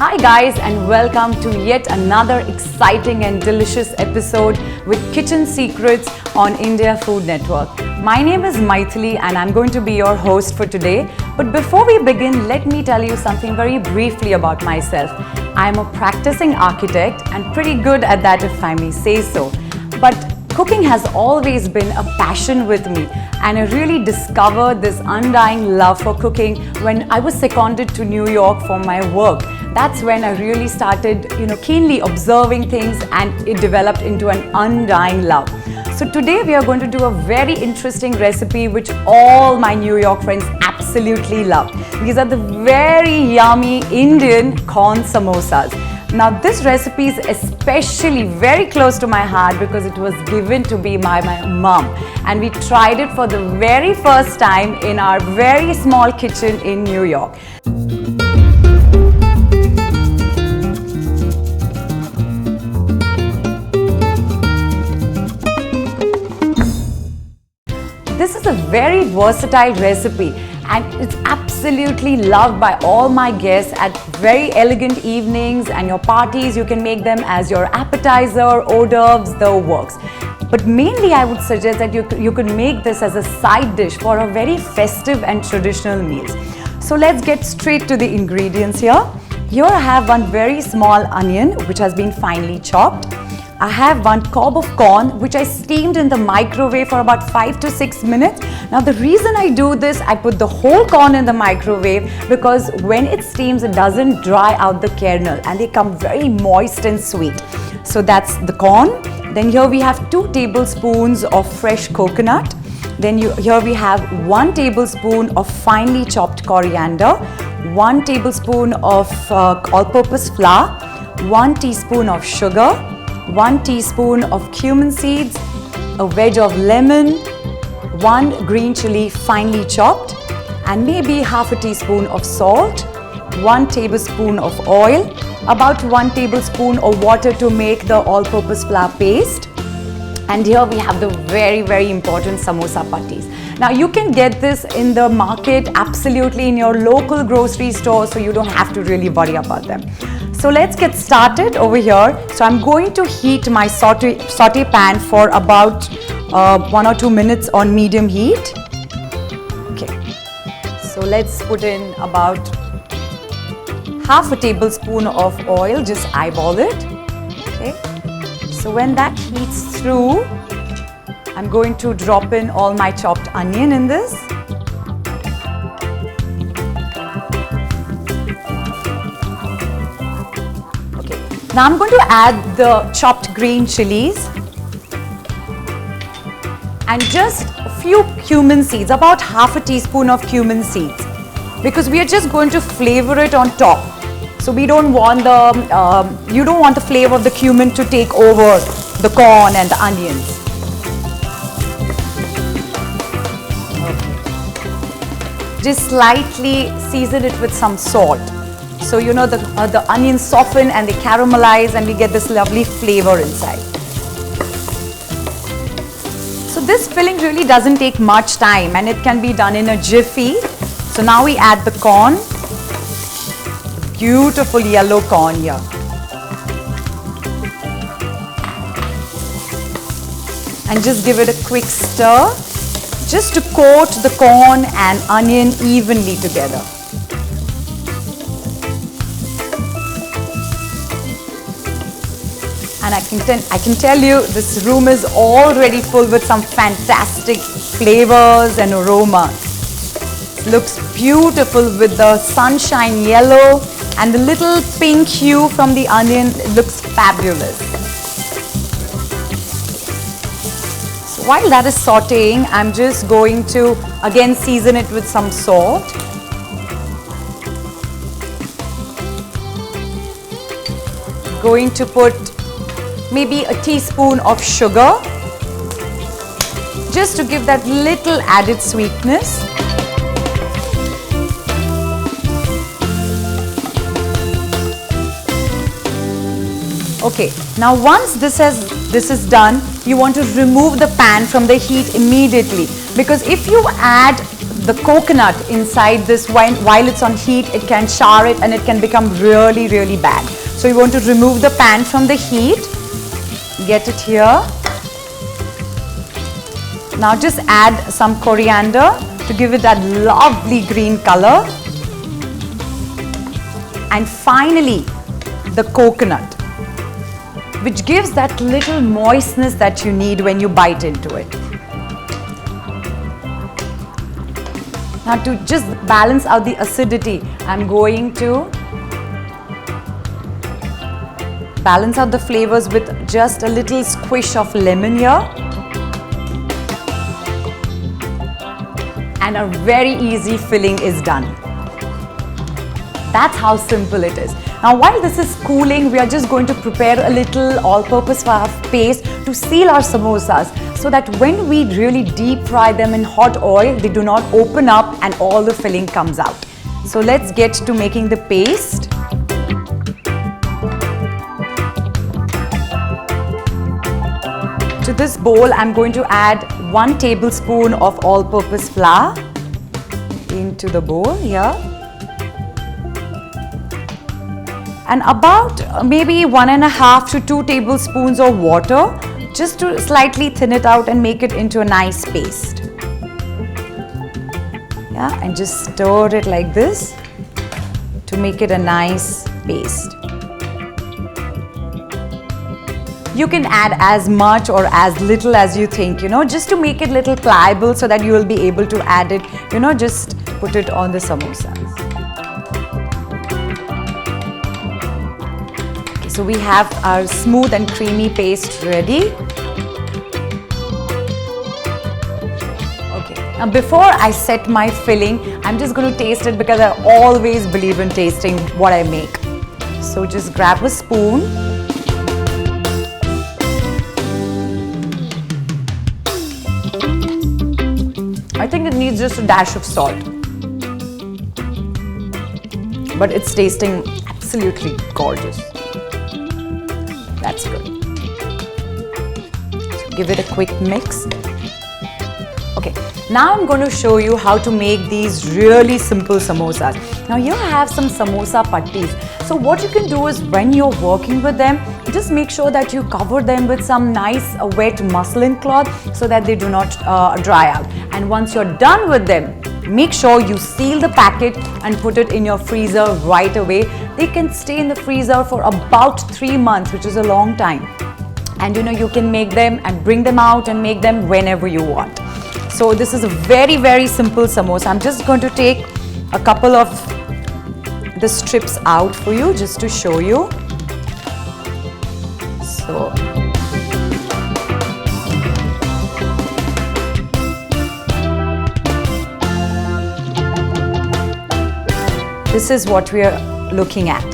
Hi guys, and welcome to yet another exciting and delicious episode with Kitchen Secrets on India Food Network. My name is Maithily and I'm going to be your host for today. But before we begin, let me tell you something very briefly about myself. I'm a practicing architect and pretty good at that, if I may say so. But cooking has always been a passion with me, and I really discovered this undying love for cooking when I was seconded to New York for my work. That's when I really started, keenly observing things, and it developed into an undying love. So today we are going to do a very interesting recipe which all my New York friends absolutely love. These are the very yummy Indian corn samosas. Now this recipe is especially very close to my heart because it was given to me by my mom, and we tried it for the very first time in our very small kitchen in New York. This is a very versatile recipe and it's absolutely loved by all my guests at very elegant evenings and your parties. You can make them as your appetizer, hors d'oeuvres, the works. But mainly I would suggest that you could make this as a side dish for a very festive and traditional meals. So let's get straight to the ingredients here. Here I have one very small onion which has been finely chopped. I have one cob of corn which I steamed in the microwave for about 5 to 6 minutes. Now the reason I do this, I put the whole corn in the microwave because when it steams it doesn't dry out the kernel and they come very moist and sweet. So that's the corn. Then here we have 2 tablespoons of fresh coconut. Then here we have 1 tablespoon of finely chopped coriander, 1 tablespoon of all-purpose flour, 1 teaspoon of sugar, 1 teaspoon of cumin seeds, a wedge of lemon, 1 green chilli finely chopped, and maybe half a teaspoon of salt, 1 tablespoon of oil, about 1 tablespoon of water to make the all-purpose flour paste. And here we have the very important samosa patties. Now you can get this in the market, absolutely in your local grocery store, so you don't have to really worry about them. So let's get started over here. So I'm going to heat my saute pan for about 1 or 2 minutes on medium heat. Okay, so let's put in about half a tablespoon of oil, just eyeball it. Okay, so when that heats through, I'm going to drop in all my chopped onion in this. Now I'm going to add the chopped green chillies and just a few cumin seeds, about half a teaspoon of cumin seeds, because we are just going to flavor it on top. So we don't want you don't want the flavor of the cumin to take over the corn and the onions. Okay. Just slightly season it with some salt. So the onions soften and they caramelize and we get this lovely flavor inside. So this filling really doesn't take much time and it can be done in a jiffy. So now we add the corn, beautiful yellow corn here. And just give it a quick stir, just to coat the corn and onion evenly together. And I can tell you this room is already full with some fantastic flavors and aroma. It looks beautiful with the sunshine yellow and the little pink hue from the onion. It looks fabulous. So while that is sauteing, I'm just going to again season it with some salt. Going to put maybe a teaspoon of sugar just to give that little added sweetness. Okay, now once this is done, you want to remove the pan from the heat immediately, because if you add the coconut inside this while it's on heat, it can char it and it can become really, really bad. So you want to remove the pan from the heat, get it here. Now just add some coriander to give it that lovely green color. And finally, the coconut, which gives that little moistness that you need when you bite into it. Now to just balance out the acidity, I'm going to balance out the flavors with just a little squish of lemon here. And a very easy filling is done. That's how simple it is. Now while this is cooling, we are just going to prepare a little all-purpose paste to seal our samosas so that when we really deep fry them in hot oil, they do not open up and all the filling comes out. So let's get to making the paste. To this bowl, I'm going to add 1 tablespoon of all-purpose flour into the bowl here. And about maybe 1.5 to 2 tablespoons of water, just to slightly thin it out and make it into a nice paste. Yeah, and just stir it like this to make it a nice paste. You can add as much or as little as you think, just to make it little pliable so that you will be able to add it, just put it on the samosas. So we have our smooth and creamy paste ready. Okay, now before I set my filling, I'm just going to taste it because I always believe in tasting what I make. So just grab a spoon. I think it needs just a dash of salt. But it's tasting absolutely gorgeous. That's good. So give it a quick mix. Okay, now I'm going to show you how to make these really simple samosas. Now here I have some samosa pattis. So what you can do is when you're working with them, just make sure that you cover them with some nice wet muslin cloth so that they do not dry out. And once you're done with them, make sure you seal the packet and put it in your freezer right away. They can stay in the freezer for about 3 months, which is a long time. And you can make them and bring them out and make them whenever you want. So this is a very, very simple samosa. I'm just going to take a couple of the strips out for you just to show you. So this is what we are looking at.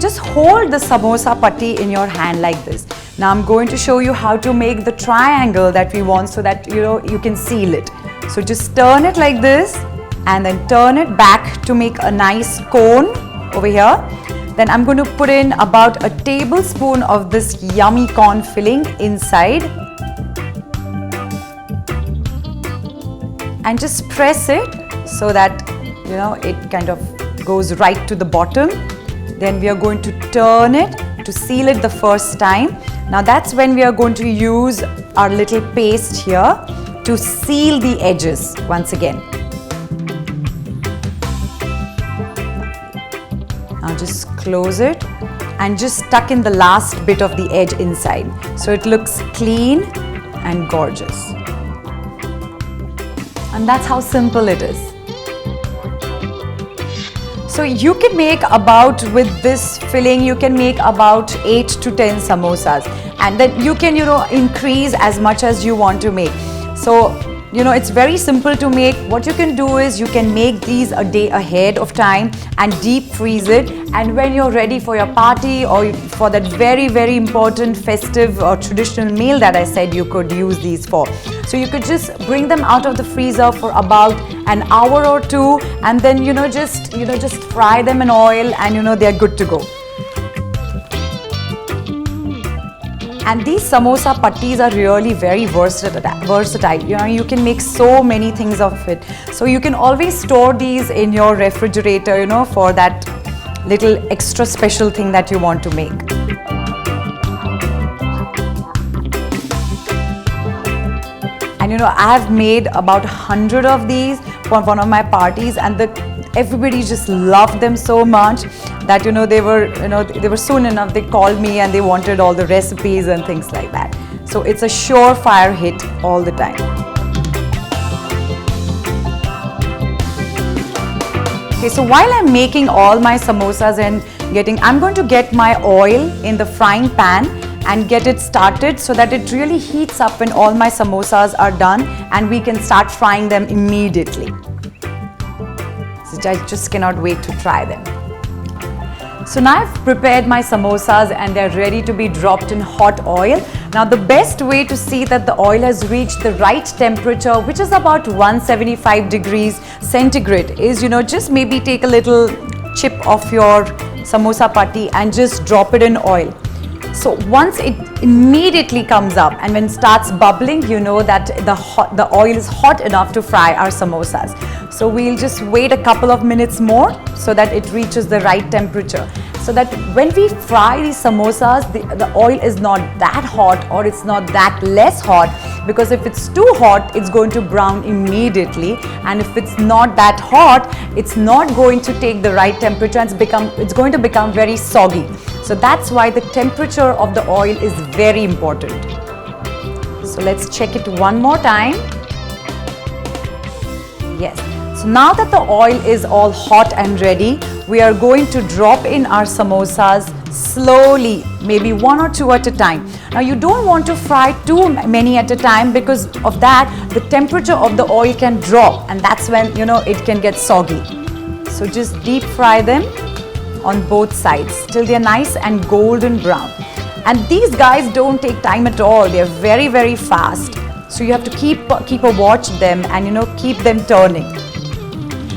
Just hold the samosa patti in your hand like this. Now I'm going to show you how to make the triangle that we want so that you can seal it. So just turn it like this and then turn it back to make a nice cone over here. Then I'm going to put in about a tablespoon of this yummy corn filling inside. And just press it so that it kind of goes right to the bottom. Then we are going to turn it to seal it the first time. Now that's when we are going to use our little paste here to seal the edges once again. Now just close it and just tuck in the last bit of the edge inside so it looks clean and gorgeous. And that's how simple it is. So you can make with this filling, you can make about 8 to 10 samosas, and then you can, increase as much as you want to make. So, it's very simple to make. What you can do is you can make these a day ahead of time and deep freeze it. And when you're ready for your party or for that very, very important festive or traditional meal that I said you could use these for. So you could just bring them out of the freezer for about an hour or two, and then just fry them in oil, and they're good to go. And these samosa pattis are really very versatile. You know, you can make so many things of it. So you can always store these in your refrigerator, you know, for that little extra special thing that you want to make. And you know, I have made about 100 of these for one of my parties, and everybody just loved them so much that they were soon enough they called me and they wanted all the recipes and things like that. So it's a surefire hit all the time. Okay, so while I'm making all my samosas and I'm going to get my oil in the frying pan and get it started so that it really heats up when all my samosas are done and we can start frying them immediately. So I just cannot wait to try them. So now I've prepared my samosas and they're ready to be dropped in hot oil. Now the best way to see that the oil has reached the right temperature, which is about 175 degrees centigrade, is just maybe take a little chip of your samosa patti and just drop it in oil. So once it immediately comes up and when it starts bubbling, you know that the oil is hot enough to fry our samosas. So we'll just wait a couple of minutes more so that it reaches the right temperature. So that when we fry these samosas, the oil is not that hot or it's not that less hot, because if it's too hot, it's going to brown immediately, and if it's not that hot, it's not going to take the right temperature and it's going to become very soggy. So that's why the temperature of the oil is very important. So let's check it one more time. Yes. So now that the oil is all hot and ready, we are going to drop in our samosas slowly, maybe one or two at a time. Now you don't want to fry too many at a time, because of that the temperature of the oil can drop, and that's when it can get soggy. So just deep fry them on both sides till they're nice and golden brown. And these guys don't take time at all. They're very, very fast. So you have to keep a watch them and keep them turning.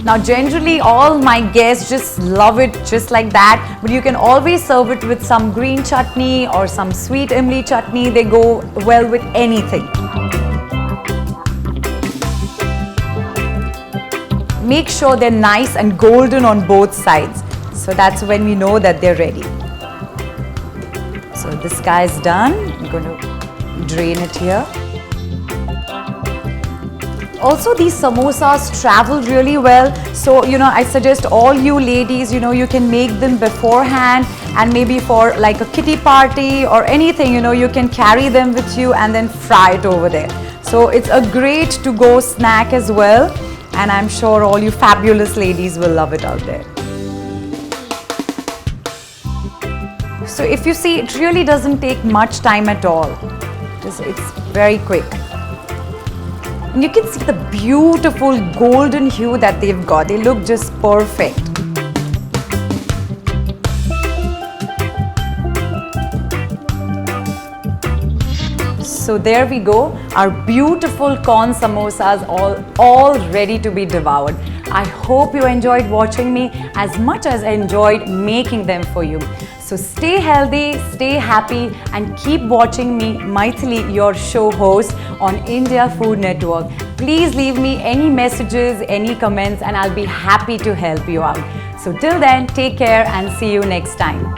Now generally all my guests just love it just like that, but you can always serve it with some green chutney or some sweet imli chutney. They go well with anything. Make sure they're nice and golden on both sides. So that's when we know that they're ready. So this guy is done. I'm going to drain it here. Also, these samosas travel really well. So, I suggest all you ladies, you can make them beforehand, and maybe for like a kitty party or anything, you can carry them with you and then fry it over there. So it's a great to go snack as well. And I'm sure all you fabulous ladies will love it out there. So if you see, it really doesn't take much time at all. It's very quick. And you can see the beautiful golden hue that they've got. They look just perfect. So there we go, our beautiful corn samosas all ready to be devoured. I hope you enjoyed watching me as much as I enjoyed making them for you. So stay healthy, stay happy, and keep watching me, Maithily, your show host on India Food Network. Please leave me any messages, any comments, and I'll be happy to help you out. So till then, take care and see you next time.